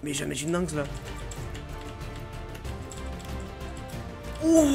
Mais jamais une dingue là. Oh.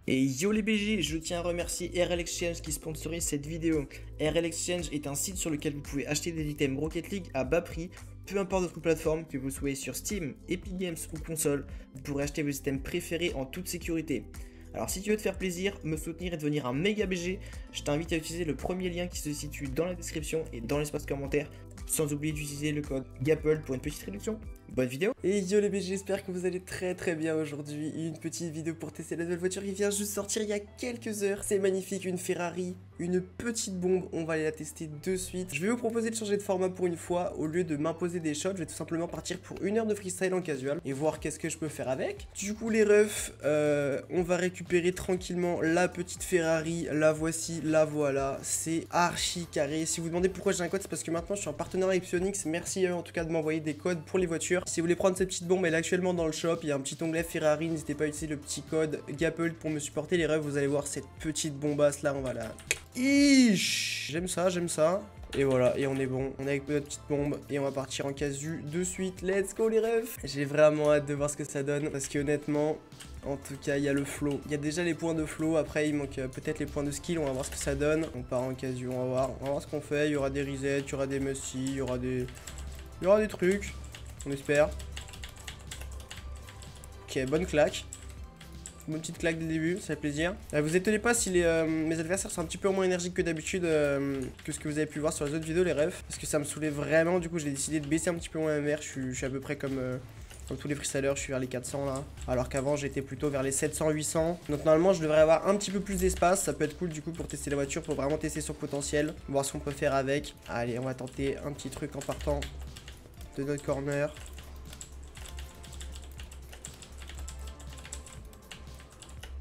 Et yo les BG, je tiens à remercier RL Exchange qui sponsorise cette vidéo. RL Exchange est un site sur lequel vous pouvez acheter des items Rocket League à bas prix, peu importe votre plateforme, que vous soyez sur Steam, Epic Games ou console, vous pourrez acheter vos items préférés en toute sécurité. Alors si tu veux te faire plaisir, me soutenir et devenir un méga BG, je t'invite à utiliser le premier lien qui se situe dans la description et dans l'espace commentaire, sans oublier d'utiliser le code GAPPLE pour une petite réduction. Bonne vidéo. Et yo les BG, j'espère que vous allez très bien aujourd'hui. Une petite vidéo pour tester la nouvelle voiture qui vient juste sortir il y a quelques heures. C'est magnifique, une Ferrari, une petite bombe, on va aller la tester de suite. Je vais vous proposer de changer de format pour une fois. Au lieu de m'imposer des shots, je vais tout simplement partir pour 1 heure de freestyle en casual et voir qu'est-ce que je peux faire avec. Du coup les refs, on va récupérer tranquillement la petite Ferrari. La voici, la voilà, c'est archi carré. Si vous vous demandez pourquoi j'ai un code, c'est parce que maintenant je suis en partenariat avec Psionix. Merci à eux en tout cas de m'envoyer des codes pour les voitures. Si vous voulez prendre cette petite bombe, elle est actuellement dans le shop. Il y a un petit onglet Ferrari, n'hésitez pas à utiliser le petit code GAPPLE pour me supporter les refs. Vous allez voir cette petite bombasse là, on va la... Ish, j'aime ça, j'aime ça. Et voilà, et on est bon, on est avec notre petite bombe et on va partir en casu de suite. Let's go les refs. J'ai vraiment hâte de voir ce que ça donne parce que honnêtement, en tout cas, il y a le flow. Il y a déjà les points de flow, après il manque peut-être les points de skill, on va voir ce que ça donne. On part en casu, on va voir ce qu'on fait. Il y aura des resets, il y aura des musty, il y aura des trucs, on espère. Ok, bonne claque. Une petite claque dès le début, ça fait plaisir. Vous étonnez pas si mes adversaires sont un petit peu moins énergiques que d'habitude que ce que vous avez pu voir sur les autres vidéos, les refs. Parce que ça me saoulait vraiment, du coup j'ai décidé de baisser un petit peu mon MR. Je suis à peu près comme tous les freestylers, je suis vers les 400 là. Alors qu'avant j'étais plutôt vers les 700-800. Donc normalement je devrais avoir un petit peu plus d'espace. Ça peut être cool du coup pour tester la voiture, pour vraiment tester son potentiel. Voir ce qu'on peut faire avec. Allez, on va tenter un petit truc en partant de notre corner.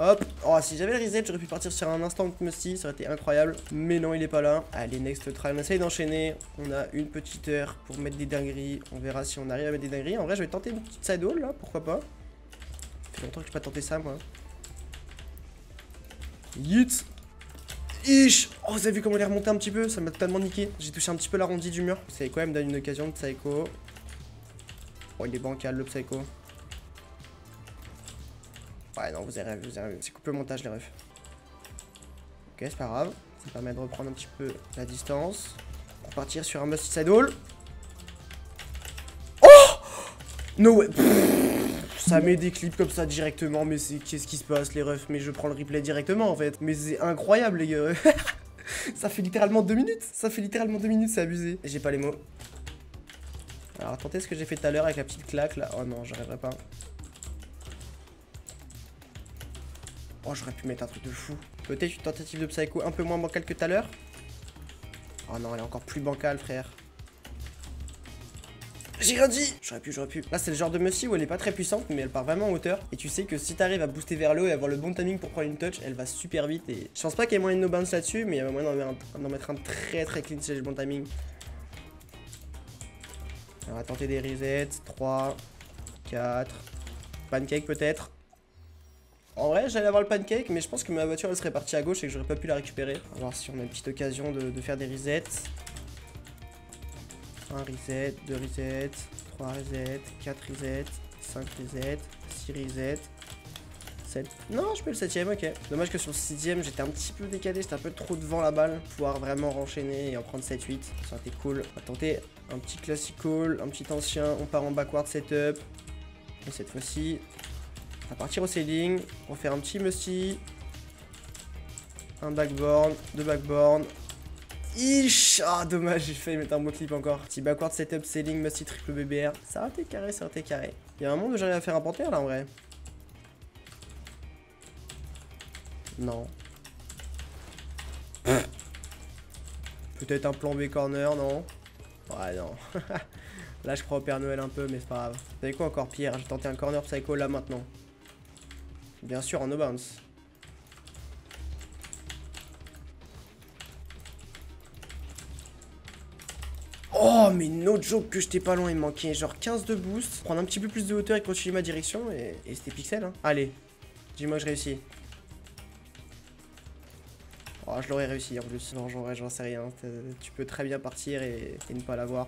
Hop, oh si j'avais le reset j'aurais pu partir sur un instant musty, ça aurait été incroyable. Mais non il est pas là. Allez next try, on essaye d'enchaîner. On a une petite heure pour mettre des dingueries. On verra si on arrive à mettre des dingueries. En vrai je vais tenter une petite side haul là, pourquoi pas. Ça fait longtemps que je n'ai pas tenté ça moi. Yeet. Ish. Oh vous avez vu comment il est remonté un petit peu, ça m'a totalement niqué. J'ai touché un petit peu l'arrondi du mur. Vous savez quoi, il me donne une occasion de psycho. Oh il est bancal le psycho. Ouais non vous avez vu, c'est coupé le montage les refs. Ok c'est pas grave, ça permet de reprendre un petit peu la distance. Pour partir sur un must side haul. Oh no way. Ça met des clips comme ça directement, mais c'est qu'est-ce qui se passe les refs? Mais je prends le replay directement en fait. Mais c'est incroyable les gars. Ça fait littéralement 2 minutes. Ça fait littéralement 2 minutes, c'est abusé. J'ai pas les mots. Alors tentez ce que j'ai fait tout à l'heure avec la petite claque là. Oh non j'arriverai pas. Oh, j'aurais pu mettre un truc de fou. Peut-être une tentative de psycho un peu moins bancale que tout à l'heure. Oh non, elle est encore plus bancale, frère. J'ai rien dit. J'aurais pu. Là, c'est le genre de musty où elle est pas très puissante, mais elle part vraiment en hauteur. Et tu sais que si t'arrives à booster vers le haut et avoir le bon timing pour prendre une touch, elle va super vite. Et je pense pas qu'il y ait moyen de no bounce là-dessus, mais il y a moyen d'en mettre un très clean si j'ai le bon timing. On va tenter des resets. 3, 4. Pancake peut-être. En vrai, j'allais avoir le pancake, mais je pense que ma voiture elle serait partie à gauche et que j'aurais pas pu la récupérer. On va voir si on a une petite occasion de faire des resets. 1 reset, 2 resets, 3 resets, 4 resets, 5 resets, 6 resets, 7. Non, je peux le 7ème, ok. Dommage que sur le 6ème, j'étais un petit peu décalé, j'étais un peu trop devant la balle. Pouvoir vraiment enchaîner et en prendre 7-8, ça aurait été cool. On va tenter un petit classical, un petit ancien. On part en backward setup. Et cette fois-ci. On va partir au sailing, on va faire un petit musty, un backboard, 2 backboard. Ish. Ah dommage, j'ai failli mettre un beau clip encore. Petit backward setup, sailing, musty, triple BBR. Ça aurait été carré, ça aurait été carré. Il y a un monde où j'arrive à faire un panthère là en vrai. Non. Peut-être un plan B corner, non. Ouais non. Là je crois au Père Noël un peu, mais c'est pas grave. Vous savez quoi encore pire, j'ai tenté un corner psycho là maintenant. Bien sûr en no bounce. Oh mais no joke que j'étais pas loin, il me manquait genre 15 de boost. Prendre un petit peu plus de hauteur et continuer ma direction et c'était pixel hein. Allez, dis-moi que je réussis. Oh je l'aurais réussi en plus. Non j'en sais rien, tu peux très bien partir et ne pas l'avoir.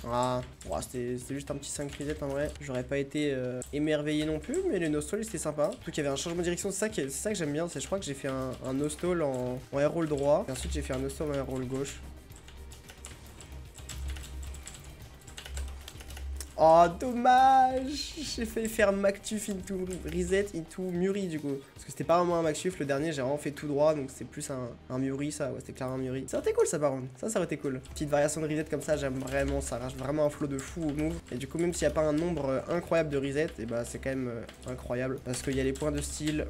Ah, oh, c'était juste un petit 5 reset en vrai. J'aurais pas été émerveillé non plus, mais les no-stall c'était sympa. Surtout qu'il y avait un changement de direction, c'est ça que j'aime bien. Je crois que j'ai fait un no-stall en air roll droit. Et ensuite j'ai fait un no-stall en air roll gauche. Oh, dommage! J'ai failli faire Mactuf into reset into Muri du coup. Parce que c'était pas vraiment un Mactuf, le dernier j'ai vraiment fait tout droit, donc c'est plus un Muri ça, ouais, c'était clairement un Muri. Ça aurait été cool ça par contre, ça aurait été cool. Petite variation de reset comme ça, j'aime vraiment, ça arrache vraiment un flow de fou au move. Et du coup, même s'il n'y a pas un nombre incroyable de reset, et bah c'est quand même incroyable. Parce qu'il y a les points de style.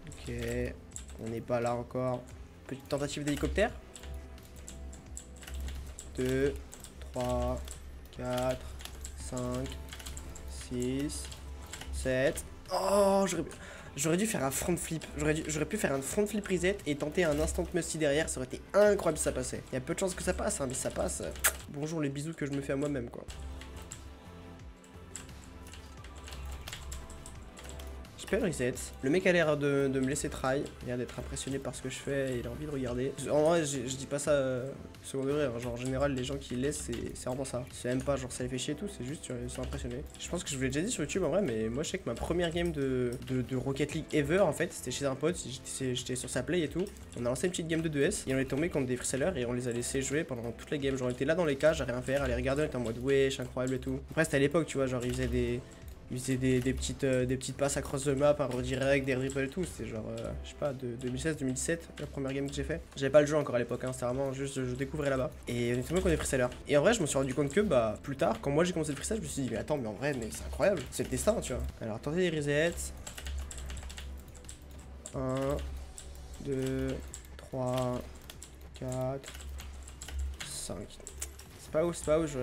Ok, on n'est pas là encore. Petite tentative d'hélicoptère. 2, 3, 4, 5, 6, 7. Oh, j'aurais dû faire un front flip. J'aurais pu faire un front flip reset et tenter un instant musty derrière. Ça aurait été incroyable si ça passait. Il y a peu de chances que ça passe, hein, mais si ça passe. Bonjour les bisous que je me fais à moi-même, quoi. Je peux le reset. Le mec a l'air de me laisser try. Il a l'air d'être impressionné par ce que je fais et il a envie de regarder. En vrai, je dis pas ça second degré. Hein. Genre, en général, les gens qui laissent, c'est vraiment ça. C'est même pas genre ça les fait chier et tout, c'est juste ils sont impressionnés. Je pense que je vous l'ai déjà dit sur YouTube en vrai, mais moi je sais que ma première game de Rocket League ever en fait, c'était chez un pote. J'étais sur sa play et tout. On a lancé une petite game de 2S et on est tombé contre des freesellers et on les a laissés jouer pendant toute la game. Genre, on était là dans les cages, à rien faire, à les regarder, on était en mode wesh, incroyable et tout. Après, c'était à l'époque, tu vois, genre ils faisaient des petites passes across the map, un redirect, des ripples et tout. C'était genre, je sais pas, de 2016-2017, la première game que j'ai fait. J'avais pas le jeu encore à l'époque, hein, c'était vraiment juste je découvrais là-bas. Et on était tombé contre des freesellers. Et en vrai, je me suis rendu compte que, bah, plus tard, quand moi j'ai commencé le freestyle, je me suis dit, mais attends, mais en vrai, mais c'est incroyable, c'est le destin, tu vois. Alors, tentez des resets. 1, 2, 3, 4, 5. C'est pas ouf,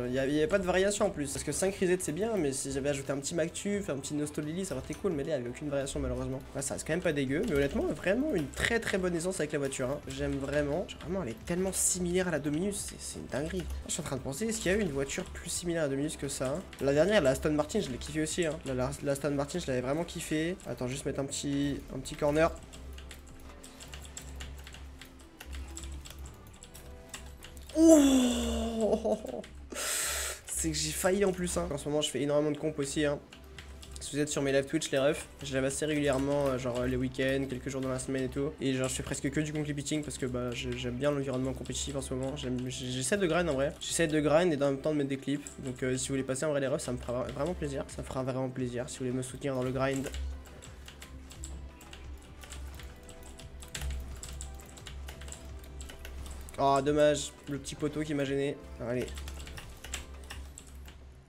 il y avait pas de variation en plus. Parce que 5 resets c'est bien, mais si j'avais ajouté un petit Mactuf, un petit Nostolili, ça aurait été cool, mais là il n'y avait aucune variation malheureusement. Là ça reste quand même pas dégueu, mais honnêtement, vraiment une très bonne aisance avec la voiture. Hein. J'aime vraiment. Vraiment, elle est tellement similaire à la Dominus, c'est une dinguerie. Je suis en train de penser, est-ce qu'il y a eu une voiture plus similaire à la Dominus que ça? La dernière, la Aston Martin, je l'ai kiffé aussi. Hein. La Aston Martin, je l'avais vraiment kiffé. Attends, juste mettre un petit corner. Oh, c'est que j'ai failli en plus. Hein. En ce moment, je fais énormément de comp aussi. Hein. Si vous êtes sur mes live Twitch, les refs, je lève assez régulièrement, genre les week-ends, quelques jours dans la semaine et tout. Et genre, je fais presque que du completing parce que bah, j'aime bien l'environnement compétitif en ce moment. J'essaie de grind en vrai. J'essaie de grind et en même temps de mettre des clips. Donc, si vous voulez passer en vrai les refs, ça me fera vraiment plaisir. Ça me fera vraiment plaisir si vous voulez me soutenir dans le grind. Oh, dommage, le petit poteau qui m'a gêné. Allez.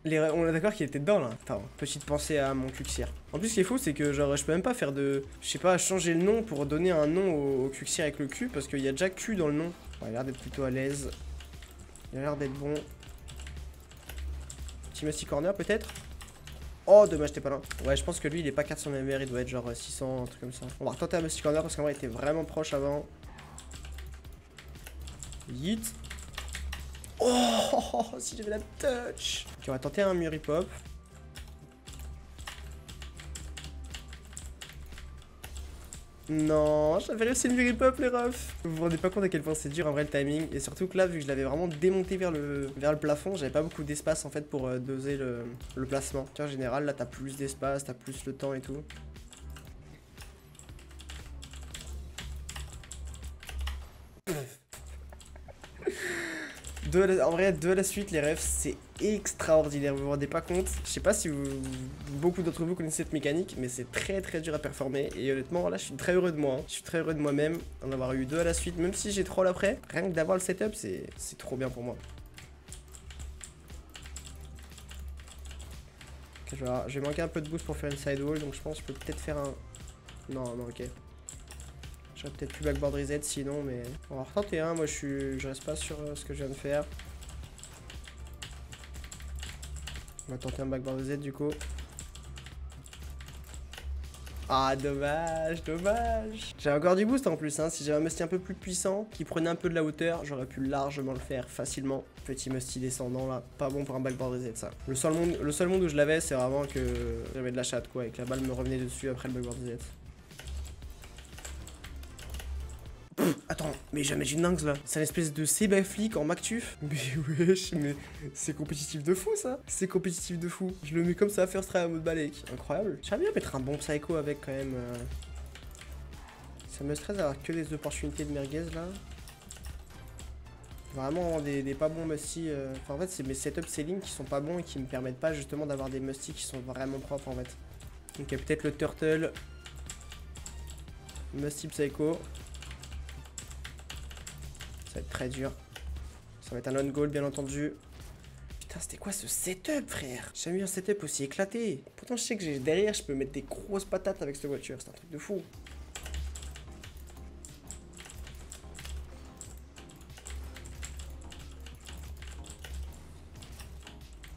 On est d'accord qu'il était dedans là. Attends, petite pensée à mon Cuxir. En plus, ce qui est fou, c'est que genre, je peux même pas faire de. Je sais pas, changer le nom pour donner un nom au Cuxir avec le Q parce qu'il y a déjà Q dans le nom. Il a l'air d'être plutôt à l'aise. Il a l'air d'être bon. Petit Musty Corner peut-être. Oh, dommage, t'es pas là. Ouais, je pense que lui, il est pas 400 MR, il doit être genre 600, un truc comme ça. On va retenter un Musty Corner parce qu'en vrai, il était vraiment proche avant. Yeet. Oh, si j'avais la touch. Ok, on va tenter un Muri Pop. Non, j'avais réussi le Muri Pop, les refs. Vous vous rendez pas compte à quel point c'est dur en vrai le timing. Et surtout que là, vu que je l'avais vraiment démonté vers le plafond, j'avais pas beaucoup d'espace en fait pour doser le placement. Tu vois, en général, là, t'as plus d'espace, t'as plus le temps et tout. En vrai, 2 à la suite, les refs, c'est extraordinaire, vous vous rendez pas compte. Je sais pas si beaucoup d'entre vous connaissez cette mécanique, mais c'est très dur à performer. Et honnêtement, là, je suis très heureux de moi. Hein. Je suis très heureux de moi-même d'en avoir eu 2 à la suite, même si j'ai 3 après. Rien que d'avoir le setup, c'est trop bien pour moi. Okay, je vais manquer un peu de boost pour faire une sidewall, donc je pense que je peux peut-être faire un... Non, ok. J'aurais peut-être plus backboard reset sinon, mais on va retenter. Hein. Moi, je reste pas sur ce que je viens de faire. On va tenter un backboard reset du coup. Ah, dommage. J'avais encore du boost en plus. Hein. Si j'avais un musty un peu plus puissant, qui prenait un peu de la hauteur, j'aurais pu largement le faire facilement. Petit musty descendant là, pas bon pour un backboard reset ça. Le seul monde où je l'avais, c'est vraiment que j'avais de la chatte quoi, et que la balle me revenait dessus après le backboard reset. Attends, Attends, mais jamais une dingue là. C'est une espèce de Sebaflic en Mactuf. Mais wesh, mais c'est compétitif de fou ça. C'est compétitif de fou. Je le mets comme ça, first try en mode balèque. Incroyable. J'aimerais bien mettre un bon psycho avec quand même. Ça me stresse d'avoir que des opportunités de merguez là. Vraiment des pas bons musty. Enfin, en fait, c'est mes setup selling qui sont pas bons et qui me permettent pas justement d'avoir des musty qui sont vraiment propres en fait. Donc, il y a peut-être le turtle. Musty psycho. Ça va être très dur. Ça va être un on goal bien entendu. Putain, c'était quoi ce setup, frère? J'ai jamais eu un setup aussi éclaté. Pourtant, je sais que derrière, je peux mettre des grosses patates avec cette voiture. C'est un truc de fou.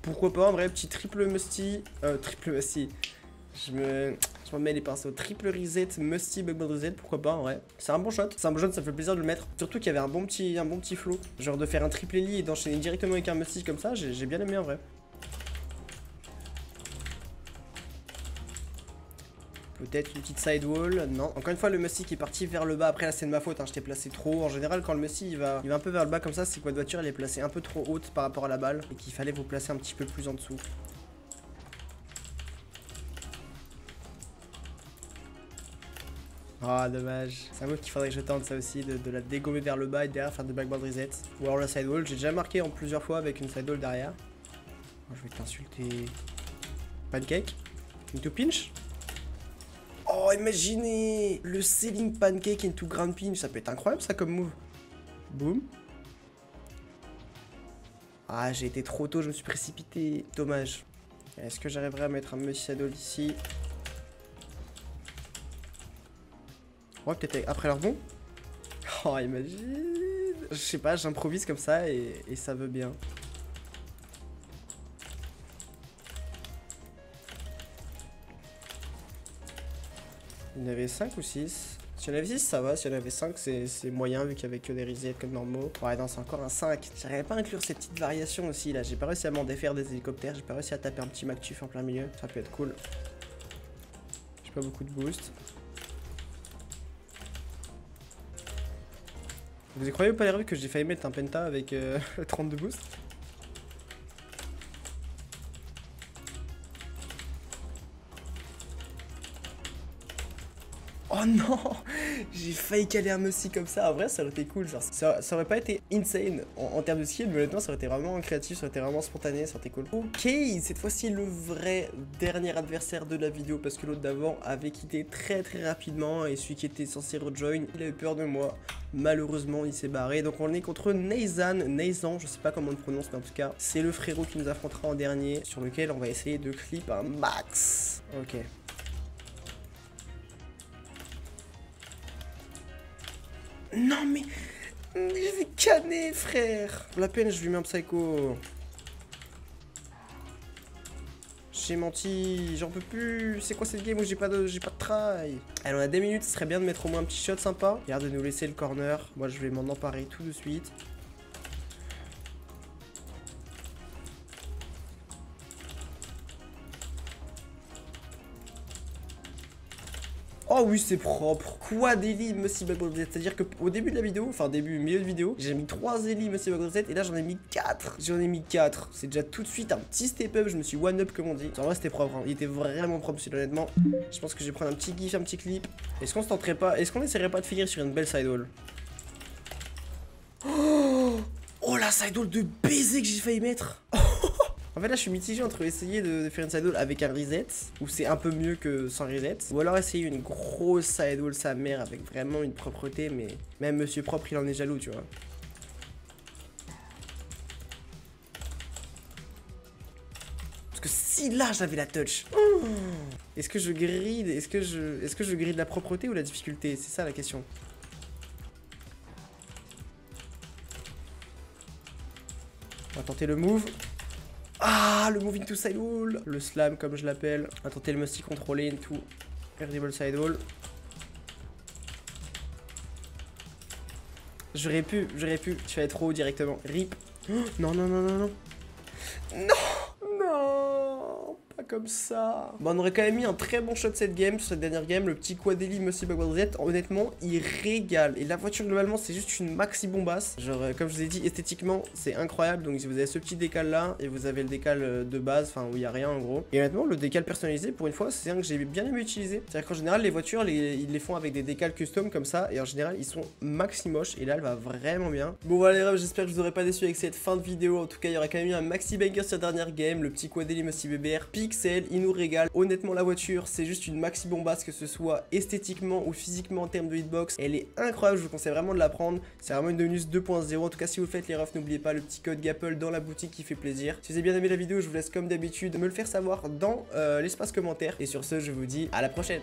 Pourquoi pas, en vrai, petit triple musty. Triple musty. Je me mets les pinceaux. Triple reset, musty, bug reset, pourquoi pas en vrai. C'est un bon shot, ça me fait plaisir de le mettre. Surtout qu'il y avait un bon petit flow. Genre de faire un triple Ellie et d'enchaîner directement avec un musty comme ça, j'ai bien aimé en vrai. Peut-être une petite sidewall, non. Encore une fois, le musty qui est parti vers le bas. Après là, c'est de ma faute, hein. Je t'ai placé trop haut. En général, quand le musty il va un peu vers le bas comme ça, c'est que votre voiture elle est placée un peu trop haute par rapport à la balle. Et qu'il fallait vous placer un petit peu plus en dessous. Ah, dommage. C'est un move qu'il faudrait que je tente ça aussi, de la dégommer vers le bas et derrière faire des backboard reset. Ou alors la sidewall, j'ai déjà marqué en plusieurs fois avec une sidewall derrière. Je vais t'insulter. Pancake. Into pinch. Oh, imaginez le ceiling pancake into grand pinch, ça peut être incroyable ça comme move. Boum. Ah, j'ai été trop tôt, je me suis précipité. Dommage. Est-ce que j'arriverai à mettre un musty sidewall ici? Ouais, peut-être après leur bon. Oh, imagine. Je sais pas, j'improvise comme ça et ça veut bien. Il y en avait 5 ou 6. Si il y en avait 6, ça va. Si il y en avait 5, c'est moyen vu qu'il y avait que des resets comme normaux. Ouais, non, c'est encore un 5. J'arrivais pas à inclure ces petites variations aussi là. J'ai pas réussi à m'en défaire des hélicoptères. J'ai pas réussi à taper un petit Mactuf en plein milieu. Ça peut être cool. J'ai pas beaucoup de boost. Vous y croyez ou pas les rêves que j'ai failli mettre un penta avec 32 boost? Oh non, j'ai failli caler un musty comme ça. En vrai, ça aurait été cool. Genre, ça aurait pas été insane en termes de skill, mais honnêtement, ça aurait été vraiment créatif, ça aurait été vraiment spontané, ça aurait été cool. Ok, cette fois-ci, le vrai dernier adversaire de la vidéo, parce que l'autre d'avant avait quitté très rapidement, et celui qui était censé rejoin, il a eu peur de moi. Malheureusement, il s'est barré. Donc, on est contre Nathan, je sais pas comment on le prononce, mais en tout cas, c'est le frérot qui nous affrontera en dernier, sur lequel on va essayer de clip un max. Ok. Non mais je vais canner, frère. Pour la peine, je lui mets un psycho. J'ai menti, j'en peux plus. C'est quoi cette game où j'ai pas de try? Allez, on a 2 minutes, ce serait bien de mettre au moins un petit shot sympa. Regarde de nous laisser le corner. Moi, je vais m'en emparer tout de suite. Oh oui, c'est propre. Quad Ellie Musty Backboard Reset. C'est-à-dire qu'au début de la vidéo, enfin milieu de vidéo, j'ai mis 3 Ellie Musty Backboard Reset et là j'en ai mis 4. J'en ai mis 4. C'est déjà tout de suite un petit step up. Je me suis one up comme on dit. En vrai, c'était propre. Hein. Il était vraiment propre, honnêtement. Je pense que je vais prendre un petit gif, un petit clip. Est-ce qu'on se tenterait pas? Est-ce qu'on essaierait pas de finir sur une belle sidewall? Oh la sidewall de baiser que j'ai failli mettre. En fait là je suis mitigé entre essayer de faire une sidewall avec un reset, où c'est un peu mieux que sans reset, ou alors essayer une grosse sidewall sa mère avec vraiment une propreté, mais même monsieur propre il en est jaloux tu vois. Parce que si là j'avais la touch, est-ce que je grille, est-ce que je grille de la propreté ou la difficulté? C'est ça la question. On va tenter le move. Ah, le move into sidewall. Le slam comme je l'appelle. On va tenter le musty contrôlé into Incredible sidewall. J'aurais pu. Je suis allé trop haut directement. Rip. Oh, non. Non, comme ça. Bon, on aurait quand même mis un très bon shot cette game, sur cette dernière game, le petit Quadeli Monsieur Bagwadjet, honnêtement, il régale. Et la voiture, globalement, c'est juste une maxi bombasse. Genre, comme je vous ai dit, esthétiquement, c'est incroyable. Donc, vous avez ce petit décal là, et vous avez le décal de base, enfin, où il n'y a rien en gros. Et honnêtement, le décal personnalisé, pour une fois, c'est un que j'ai bien aimé utiliser. C'est-à-dire qu'en général, les voitures, ils les font avec des décals custom comme ça, et en général, ils sont maxi moches. Et là, elle va vraiment bien. Bon, voilà les refs, j'espère que je vous aurai pas déçu avec cette fin de vidéo. En tout cas, il y aura quand même eu un maxi banger sur la dernière game. Le petit Quadeli Monsieur BBR Pixel, il nous régale. Honnêtement, la voiture, c'est juste une maxi bombasse, que ce soit esthétiquement ou physiquement en termes de hitbox. Elle est incroyable, je vous conseille vraiment de la prendre. C'est vraiment une Donus 2.0. En tout cas, si vous le faites les refs, n'oubliez pas le petit code GAPPLE dans la boutique qui fait plaisir. Si vous avez bien aimé la vidéo, je vous laisse comme d'habitude me le faire savoir dans l'espace commentaire. Et sur ce, je vous dis à la prochaine.